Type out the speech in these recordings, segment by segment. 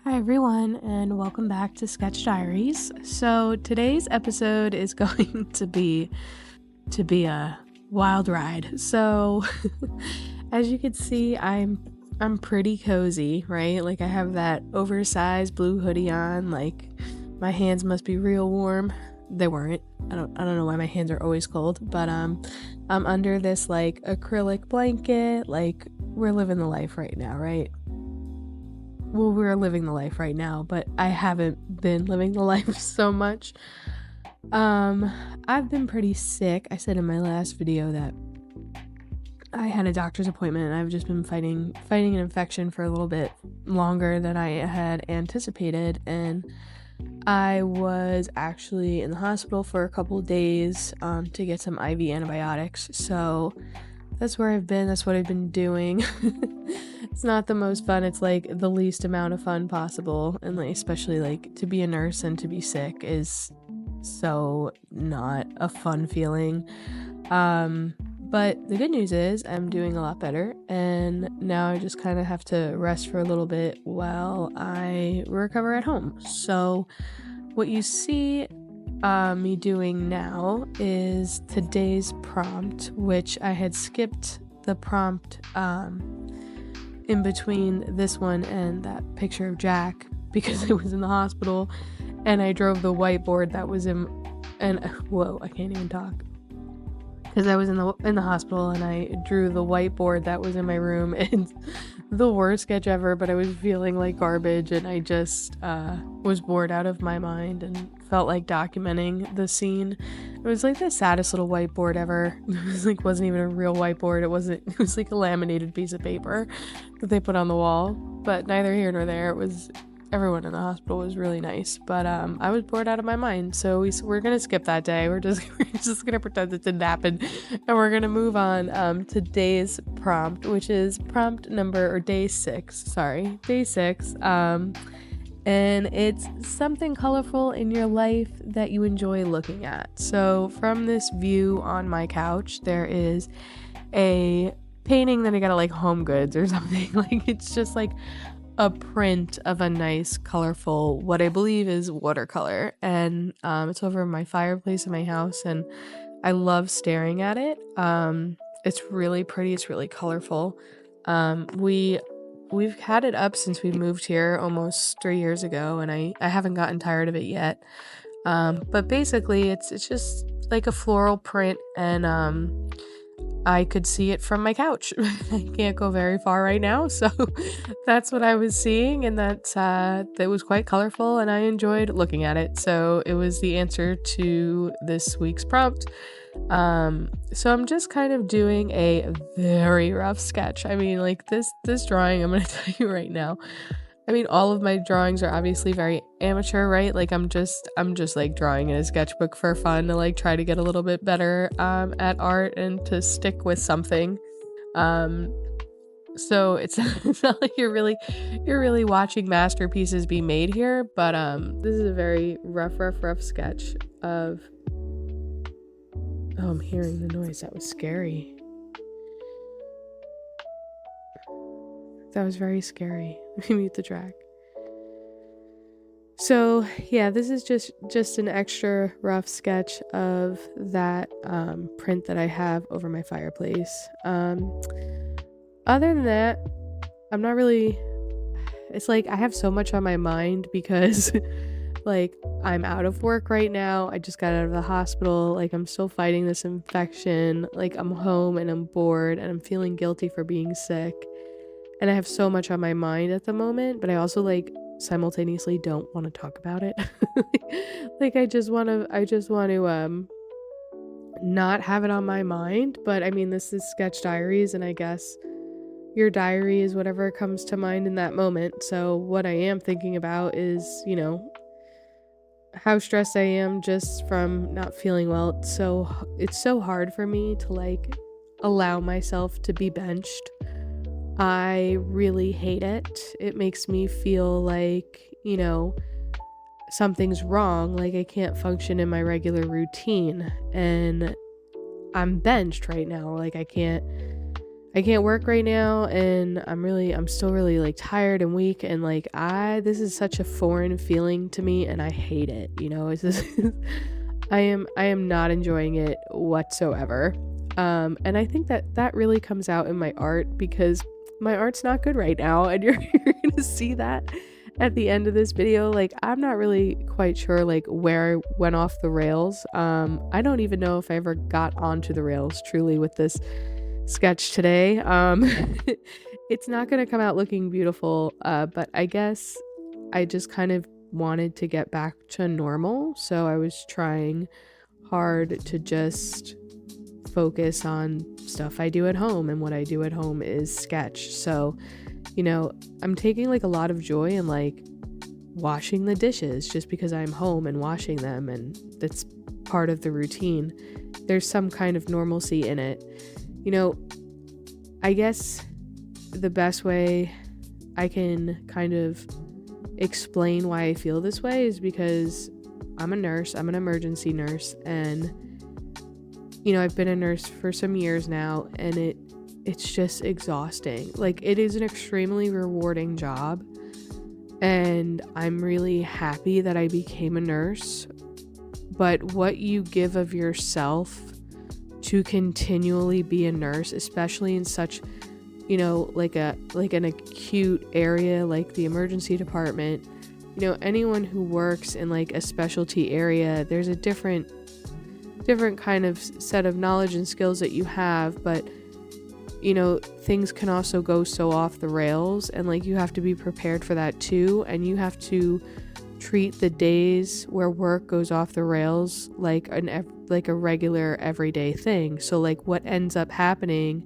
Hi everyone, and welcome back to Sketch Diaries. So today's episode is going to be a wild ride. So as you can see, I'm pretty cozy, right? Like I have that oversized blue hoodie on, like my hands must be real warm. They weren't. I don't know why my hands are always cold, but I'm under this like acrylic blanket, like we're living the life right now, right? Well, we're living the life right now, but I haven't been living the life so much. I've been pretty sick. I said in my last video that I had a doctor's appointment and I've just been fighting an infection for a little bit longer than I had anticipated, and I was actually in the hospital for a couple of days to get some IV antibiotics. So that's where I've been. That's what I've been doing. It's not the most fun. It's like the least amount of fun possible. And like, especially like to be a nurse and to be sick is so not a fun feeling. But the good news is I'm doing a lot better. And now I just kind of have to rest for a little bit while I recover at home. So what you see me doing now is today's prompt, which I had skipped the prompt in between this one and that picture of Jack because it was in the hospital, and I drove the whiteboard that was in, and whoa, I can't even talk because I was in the hospital, and I drew the whiteboard that was in my room, and the worst sketch ever, but I was feeling like garbage, and I just was bored out of my mind and felt like documenting the scene. It was like the saddest little whiteboard ever. It wasn't even a real whiteboard. It was like a laminated piece of paper that they put on the wall, but neither here nor there. Everyone in the hospital was really nice, but I was bored out of my mind, so we're gonna skip that day. We're just gonna pretend it didn't happen, and we're gonna move on to today's prompt, which is day 6, and it's something colorful in your life that you enjoy looking at. So from this view on my couch, there is a painting that I got at like Home Goods or something. Like it's just like a print of a nice colorful, what I believe is watercolor, and it's over my fireplace in my house, and I love staring at it. It's really pretty, it's really colorful. We've had it up since we moved here almost 3 years ago, and I haven't gotten tired of it yet. But basically it's just like a floral print, and I could see it from my couch. I can't go very far right now, so that's what I was seeing, and that was quite colorful, and I enjoyed looking at it. So it was the answer to this week's prompt. So I'm just kind of doing a very rough sketch. I mean, like this drawing, I'm gonna tell you right now. I mean, all of my drawings are obviously very amateur, right? Like I'm just like drawing in a sketchbook for fun to like try to get a little bit better at art and to stick with something. So it's, it's not like you're really watching masterpieces be made here, but this is a very rough sketch of. Oh, I'm hearing the noise. That was scary. That was very scary. Let me mute the track. So yeah, this is just an extra rough sketch of that print that I have over my fireplace. Other than that, I'm not really. It's like I have so much on my mind because like I'm out of work right now. I just got out of the hospital. Like I'm still fighting this infection. Like I'm home and I'm bored and I'm feeling guilty for being sick. And I have so much on my mind at the moment, but I also like simultaneously don't want to talk about it. Like I just want to not have it on my mind, but I mean this is Sketch Diaries, and I guess your diary is whatever comes to mind in that moment. So what I am thinking about is, how stressed I am just from not feeling well. It's so hard for me to like allow myself to be benched. I really hate it. It makes me feel like, something's wrong, like I can't function in my regular routine, and I'm benched right now. Like I I can't work right now, and I'm still really like tired and weak, and like this is such a foreign feeling to me, and I hate it. It's just I am not enjoying it whatsoever. And I think that really comes out in my art, because my art's not good right now, and you're gonna see that at the end of this video. Like, I'm not really quite sure like where I went off the rails. I don't even know if I ever got onto the rails truly with this sketch today. It's not gonna come out looking beautiful, but I guess I just kind of wanted to get back to normal, so I was trying hard to just focus on stuff I do at home, and what I do at home is sketch. So I'm taking like a lot of joy in like washing the dishes, just because I'm home and washing them, and that's part of the routine. There's some kind of normalcy in it. I guess the best way I can kind of explain why I feel this way is because I'm a nurse. I'm an emergency nurse, and I've been a nurse for some years now, and it's just exhausting. Like, it is an extremely rewarding job, and I'm really happy that I became a nurse. But what you give of yourself to continually be a nurse, especially in such like an acute area like the emergency department, anyone who works in like a specialty area, there's a different kind of set of knowledge and skills that you have, but things can also go so off the rails, and like you have to be prepared for that too, and you have to treat the days where work goes off the rails like a regular everyday thing. So like what ends up happening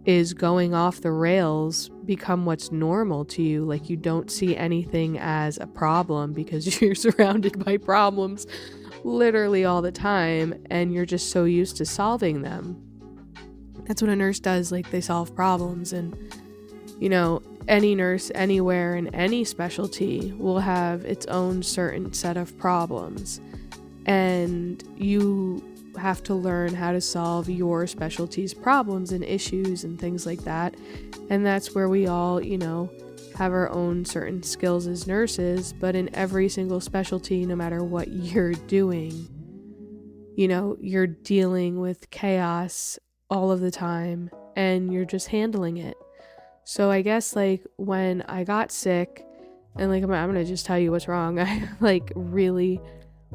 is going off the rails become what's normal to you. Like, you don't see anything as a problem because you're surrounded by problems literally all the time, and you're just so used to solving them. That's what a nurse does. Like, they solve problems, and any nurse anywhere in any specialty will have its own certain set of problems, and you have to learn how to solve your specialty's problems and issues and things like that. And that's where we all have our own certain skills as nurses. But in every single specialty, no matter what you're doing, you're dealing with chaos all of the time, and you're just handling it. So I guess like when I got sick, and like I'm gonna just tell you what's wrong. I like really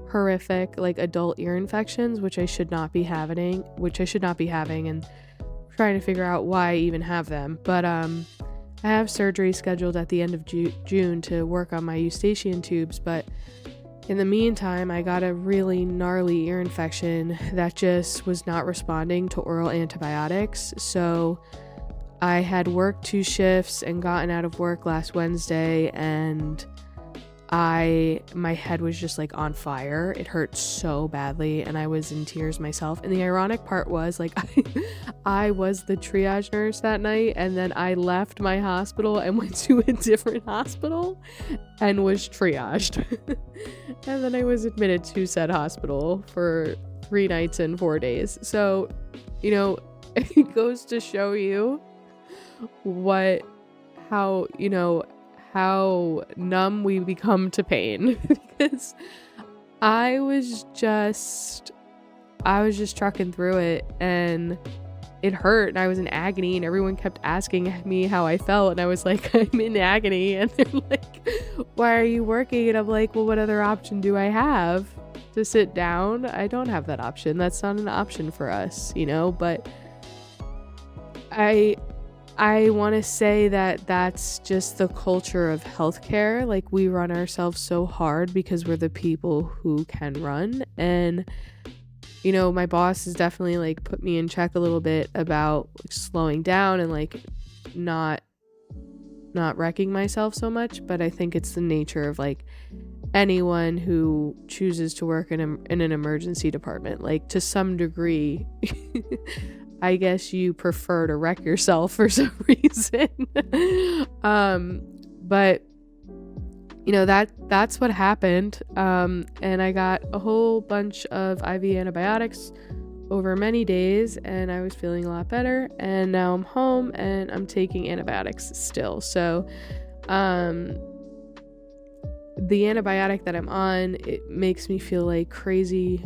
horrific like adult ear infections, which I should not be having, and trying to figure out why I even have them. But I have surgery scheduled at the end of June to work on my eustachian tubes, but in the meantime I got a really gnarly ear infection that just was not responding to oral antibiotics. So I had worked 2 shifts and gotten out of work last Wednesday, and my head was just like on fire. It hurt so badly, and I was in tears myself. And the ironic part was like I was the triage nurse that night, and then I left my hospital and went to a different hospital and was triaged. And then I was admitted to said hospital for 3 nights and 4 days. So, it goes to show you how numb we become to pain. Because I was just trucking through it, and it hurt, and I was in agony, and everyone kept asking me how I felt, and I was like, I'm in agony. And they're like, why are you working? And I'm like, well, what other option do I have? To sit down? I don't have that option. That's not an option for us, but I want to say that that's just the culture of healthcare. Like, we run ourselves so hard because we're the people who can run. And, my boss has definitely like put me in check a little bit about like, slowing down and like not wrecking myself so much. But I think it's the nature of like anyone who chooses to work in an emergency department. Like, to some degree, I guess you prefer to wreck yourself for some reason. But that's what happened. And I got a whole bunch of IV antibiotics over many days, and I was feeling a lot better, and now I'm home and I'm taking antibiotics still. So the antibiotic that I'm on, it makes me feel like crazy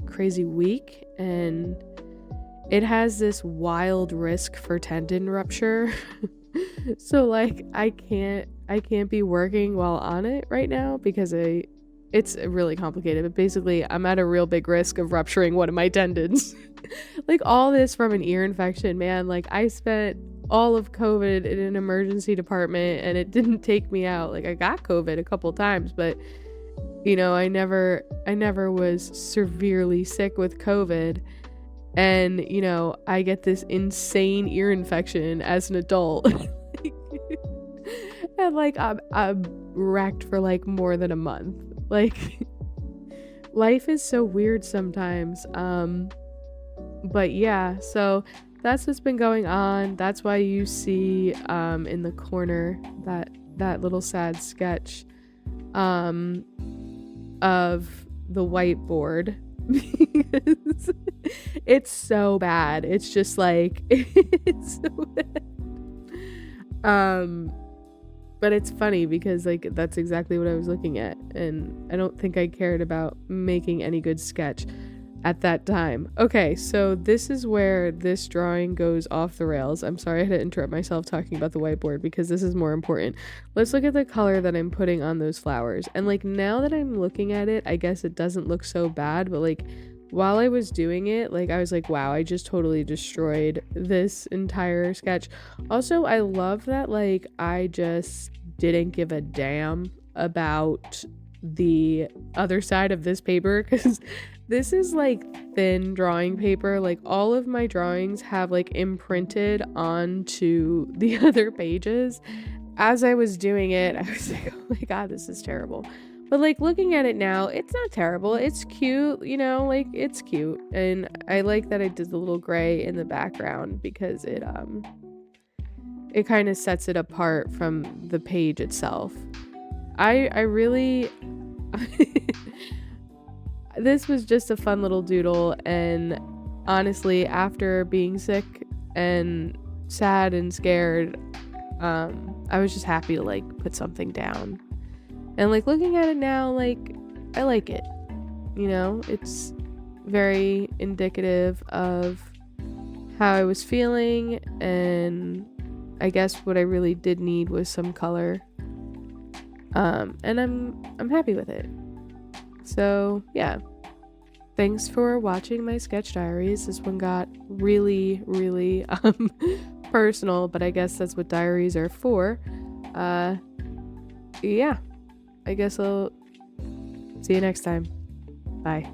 weak, and it has this wild risk for tendon rupture. So like I can't be working while on it right now because it's really complicated, but basically I'm at a real big risk of rupturing one of my tendons. Like all this from an ear infection, man. Like I spent all of COVID in an emergency department and it didn't take me out. Like I got COVID a couple times, but you know, I never was severely sick with COVID. And, you know, I get this insane ear infection as an adult. And like I'm wrecked for like more than a month. Like life is so weird sometimes. But yeah, so that's what's been going on. That's why you see in the corner that little sad sketch of the whiteboard. Because it's so bad. It's just like it's so bad. But it's funny because like that's exactly what I was looking at, and I don't think I cared about making any good sketch at that time. Okay, so this is where this drawing goes off the rails. I'm sorry I had to interrupt myself talking about the whiteboard because this is more important. Let's look at the color that I'm putting on those flowers. And like now that I'm looking at it, I guess it doesn't look so bad, but like while I was doing it, like I was like, wow, I just totally destroyed this entire sketch. Also, I love that like I just didn't give a damn about the other side of this paper, because this is like thin drawing paper. Like all of my drawings have like imprinted onto the other pages. As I was doing it, I was like, oh my god, this is terrible. But like looking at it now, it's not terrible. It's cute, you know, like it's cute. And I like that I did the little gray in the background because it kind of sets it apart from the page itself. I really this was just a fun little doodle, and honestly, after being sick and sad and scared, I was just happy to like put something down. And like looking at it now, like I like it. You know, it's very indicative of how I was feeling, and I guess what I really did need was some color. And I'm happy with it. So yeah, thanks for watching my sketch diaries. This one got really personal, but I guess that's what diaries are for. Yeah, I guess I'll see you next time. Bye.